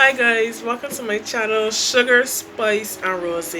Hi guys, welcome to my channel Sugar, Spice and Rose.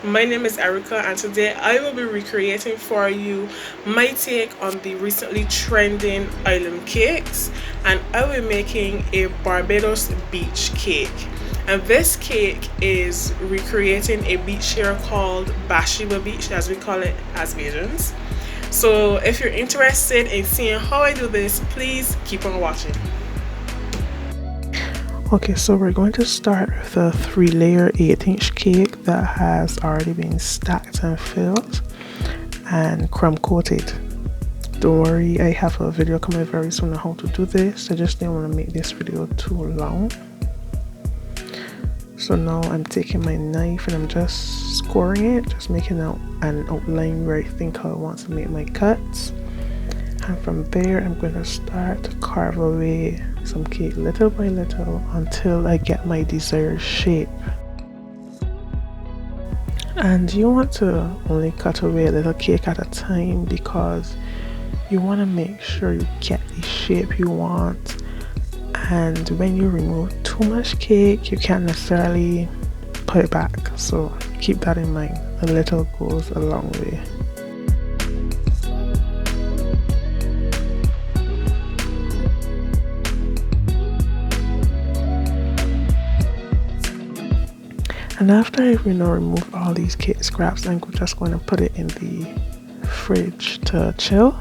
My name is Erica and today I will be recreating for you my take on the recently trending island cakes, and I will be making a Barbados Beach Cake. And this cake is recreating a beach here called Bashiba Beach, as we call it as Bajans. So if you're interested in seeing how I do this, please keep on watching. Okay, so we're going to start with a 3-layer 8-inch cake that has already been stacked and filled and crumb coated. Don't worry, I have a video coming very soon on how to do this. I just didn't want to make this video too long. So now I'm taking my knife and I'm just scoring it, just making out an outline where I think I want to make my cuts. And from there I'm going to start to carve away some cake little by little until I get my desired shape. And you want to only cut away a little cake at a time because you want to make sure you get the shape you want. And when you remove too much cake, you can't necessarily put it back. So keep that in mind. A little goes a long way. And after I've removed all these cake scraps, I'm just going to put it in the fridge to chill.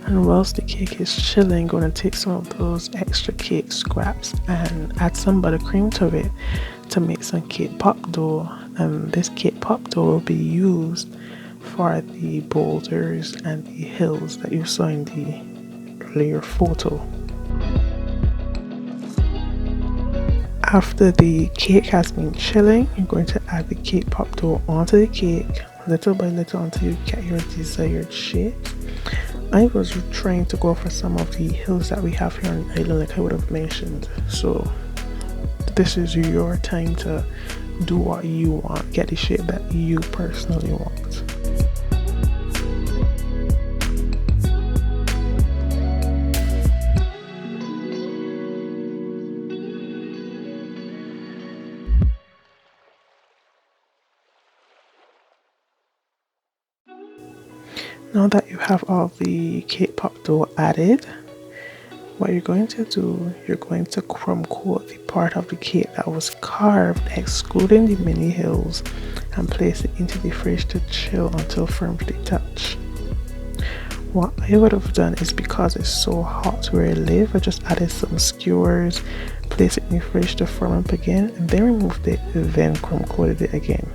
And whilst the cake is chilling, I'm going to take some of those extra cake scraps and add some buttercream to it to make some cake pop dough. And this cake pop dough will be used for the boulders and the hills that you saw in the earlier photo. After the cake has been chilling, you're going to add the cake pop dough onto the cake little by little until you get your desired shape. I was trying to go for some of the hills that we have here on the island, like I would have mentioned. So this is your time to do what you want, get the shape that you personally want. Now that you have all the cake pop dough added, what you're going to do, you're going to crumb coat the part of the cake that was carved, excluding the mini hills, and place it into the fridge to chill until firmly touch. What I would have done is, because it's so hot where I live, I just added some skewers, placed it in the fridge to firm up again, and then removed it, and then crumb coated it again.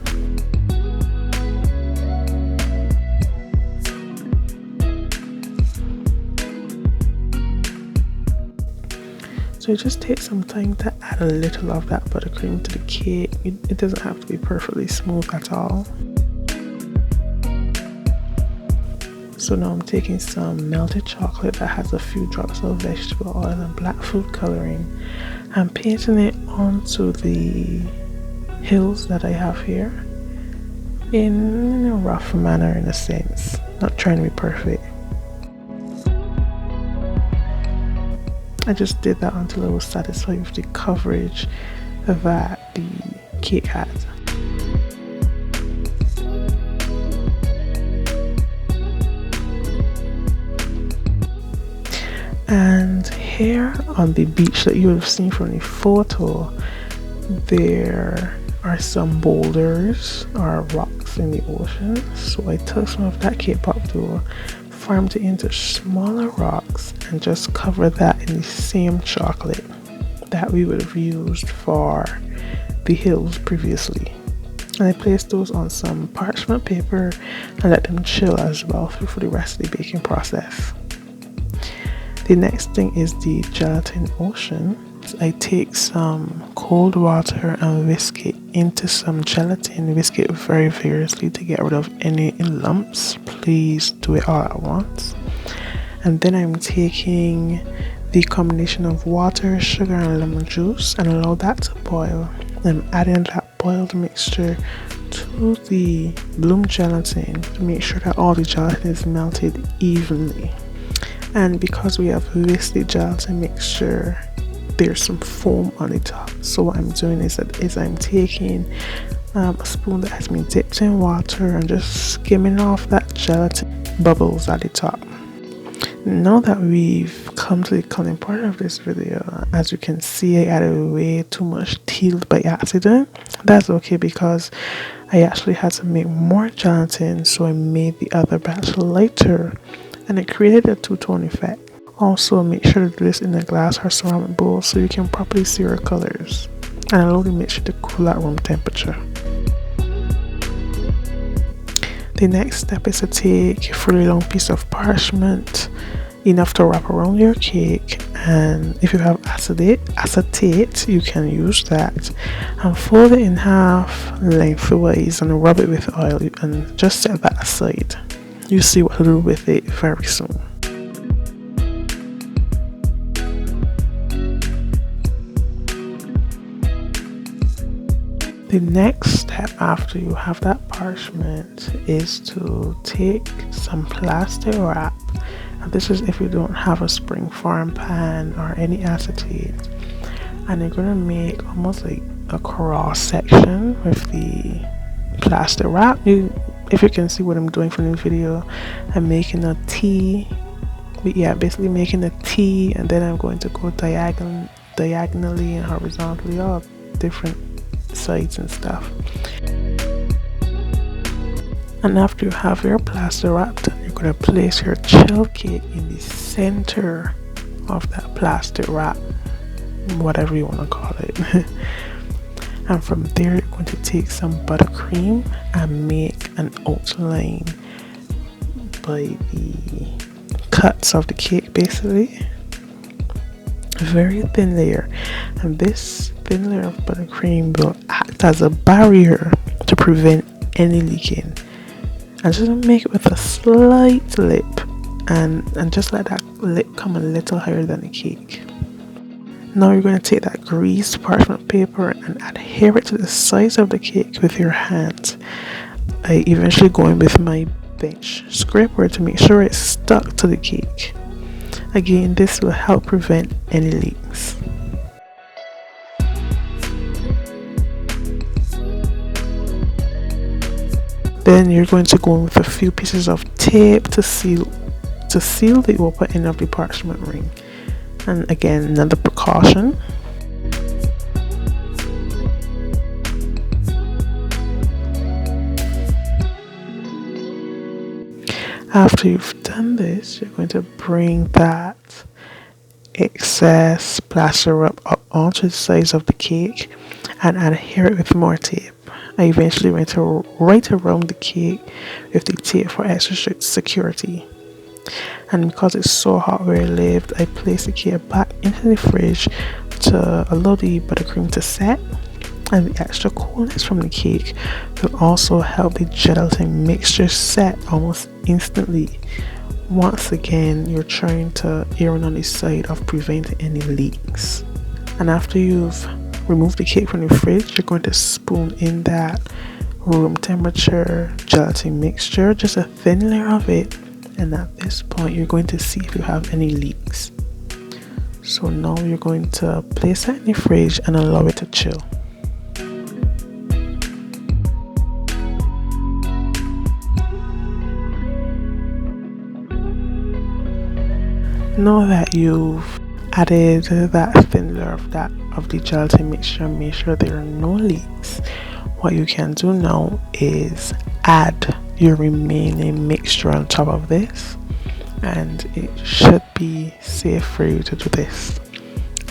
So it just takes some time to add a little of that buttercream to the cake. It doesn't have to be perfectly smooth at all. So now I'm taking some melted chocolate that has a few drops of vegetable oil and black food coloring and painting it onto the hills that I have here in a rough manner, in a sense, not trying to be perfect. I just did that until I was satisfied with the coverage that the cake had. And here on the beach that you have seen from the photo, there are some boulders or rocks in the ocean. So I took some of that cake pop dough, formed it into smaller rocks, and just cover that in the same chocolate that we would have used for the hills previously. And I placed those on some parchment paper and let them chill as well for the rest of the baking process. The next thing is the gelatin ocean. I take some cold water and whisk it into some gelatin. Whisk it very vigorously to get rid of any lumps. Please do it all at once. And then I'm taking the combination of water, sugar and lemon juice and allow that to boil. I'm adding that boiled mixture to the bloom gelatin to make sure that all the gelatin is melted evenly. And because we have listed gelatin mixture, there's some foam on the top. So what I'm doing is I'm taking a spoon that has been dipped in water and just skimming off that gelatin bubbles at the top. Now that we've come to the cutting part of this video, as you can see, I added way too much teal by accident. That's okay because I actually had to make more gelatin, so I made the other batch lighter and it created a two-tone effect. Also, make sure to do this in a glass or ceramic bowl so you can properly see your colors, and allow the mixture to cool at room temperature. The next step is to take a really long piece of parchment, enough to wrap around your cake, and if you have acetate, you can use that, and fold it in half lengthwise and rub it with oil and just set that aside. You'll see what to do with it very soon. The next step after you have that parchment is to take some plastic wrap, and this is if you don't have a springform pan or any acetate, and you're going to make almost like a cross section with the plastic wrap. If you can see what I'm doing from the video, I'm making a T, but yeah, basically making a T, and then I'm going to go diagonally and horizontally, all different sides and stuff. And after you have your plaster wrapped, you're going to place your chill cake in the center of that plastic wrap, whatever you want to call it. And from there, you're going to take some buttercream and make an outline by the cuts of the cake, basically. A very thin layer, and this thin layer of buttercream will act as a barrier to prevent any leaking. And just make it with a slight lip, and just let that lip come a little higher than the cake. Now you're going to take that greased parchment paper and adhere it to the sides of the cake with your hands. I eventually go in with my bench scraper to make sure it's stuck to the cake. Again, this will help prevent any leaks. Then you're going to go in with a few pieces of tape to seal the upper end of the parchment ring. And again, another precaution. After you've done this, you're going to bring that excess plaster wrap up onto the sides of the cake and adhere it with more tape. I eventually went to right around the cake with the tape for extra security. And because it's so hot where I lived, I placed the cake back into the fridge to allow the buttercream to set, and the extra coolness from the cake will also help the gelatin mixture set almost instantly. Once again, you're trying to err on the side of preventing any leaks. And after you've removed the cake from the fridge, you're going to spoon in that room temperature gelatin mixture, just a thin layer of it, and at this point you're going to see if you have any leaks. So now you're going to place that in the fridge and allow it to chill. Now that you've added that thin layer of the gelatin mixture, make sure there are no leaks. What you can do now is add your remaining mixture on top of this, and it should be safe for you to do this.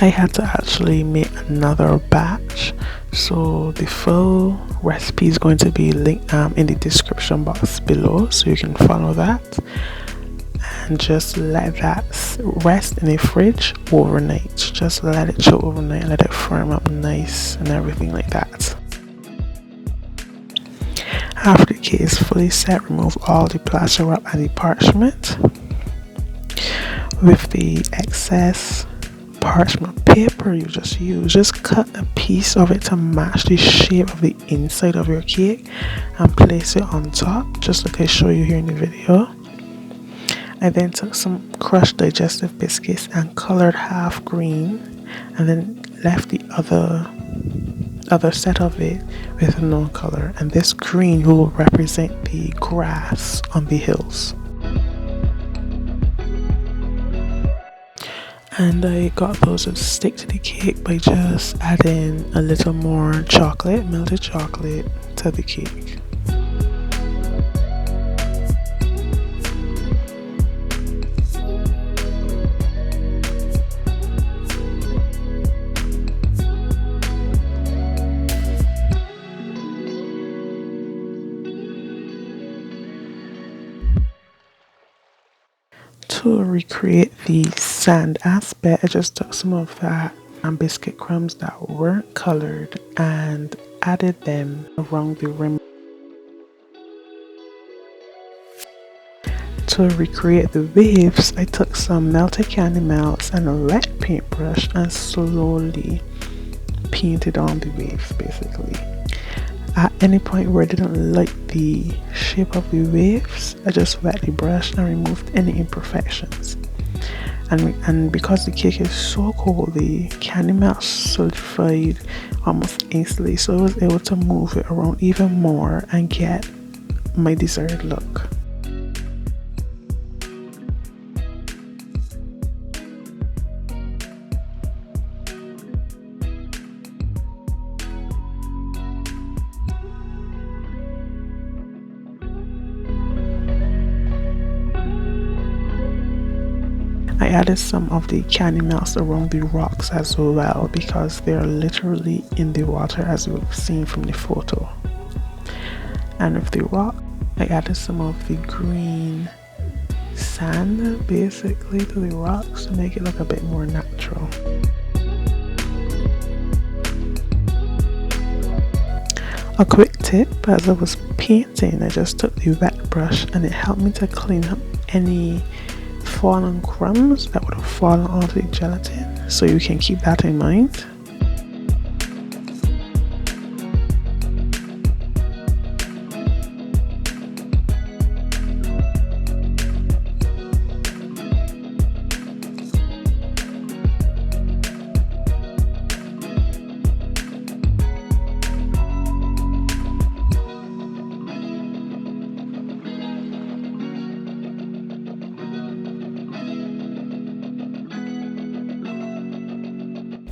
I had to actually make another batch, so the full recipe is going to be linked in the description box below, so you can follow that. And just let that rest in the fridge overnight. Just let it chill overnight, let it firm up nice and everything like that. After the cake is fully set, remove all the plaster wrap and the parchment. With the excess parchment paper you just used, just cut a piece of it to match the shape of the inside of your cake and place it on top, just like I show you here in the video. I then took some crushed digestive biscuits and colored half green, and then left the other set of it with no color, and this green will represent the grass on the hills. And I got those to stick to the cake by just adding a little more chocolate, melted chocolate, to the cake. To recreate the sand aspect, I just took some of that biscuit crumbs that weren't colored and added them around the rim. To recreate the waves, I took some melted candy melts and a wet paintbrush and slowly painted on the waves basically. At any point where I didn't like the shape of the waves, I just wet the brush and removed any imperfections. And because the cake is so cold, the candy melt solidified almost instantly, so I was able to move it around even more and get my desired look. I added some of the candy melts around the rocks as well because they're literally in the water as you've seen from the photo. And with the rock, I added some of the green sand basically to the rocks to make it look a bit more natural. A quick tip, as I was painting, I just took the wet brush and it helped me to clean up any fallen crumbs that would have fallen onto the gelatin, so you can keep that in mind.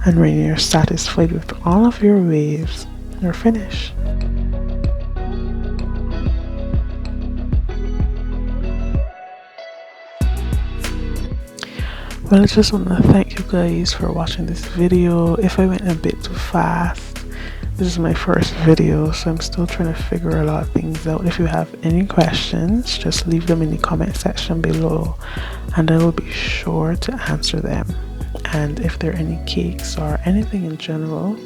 And when you're satisfied with all of your waves, you're finished. Well, I just want to thank you guys for watching this video. If I went a bit too fast, this is my first video, so I'm still trying to figure a lot of things out. If you have any questions, just leave them in the comment section below and I will be sure to answer them. And if there are any cakes or anything in general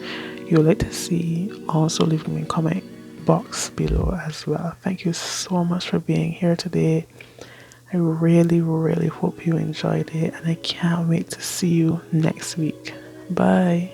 you would like to see, also leave them in the comment box below as well. Thank you so much for being here today. I really hope you enjoyed it, and I can't wait to see you next week. Bye.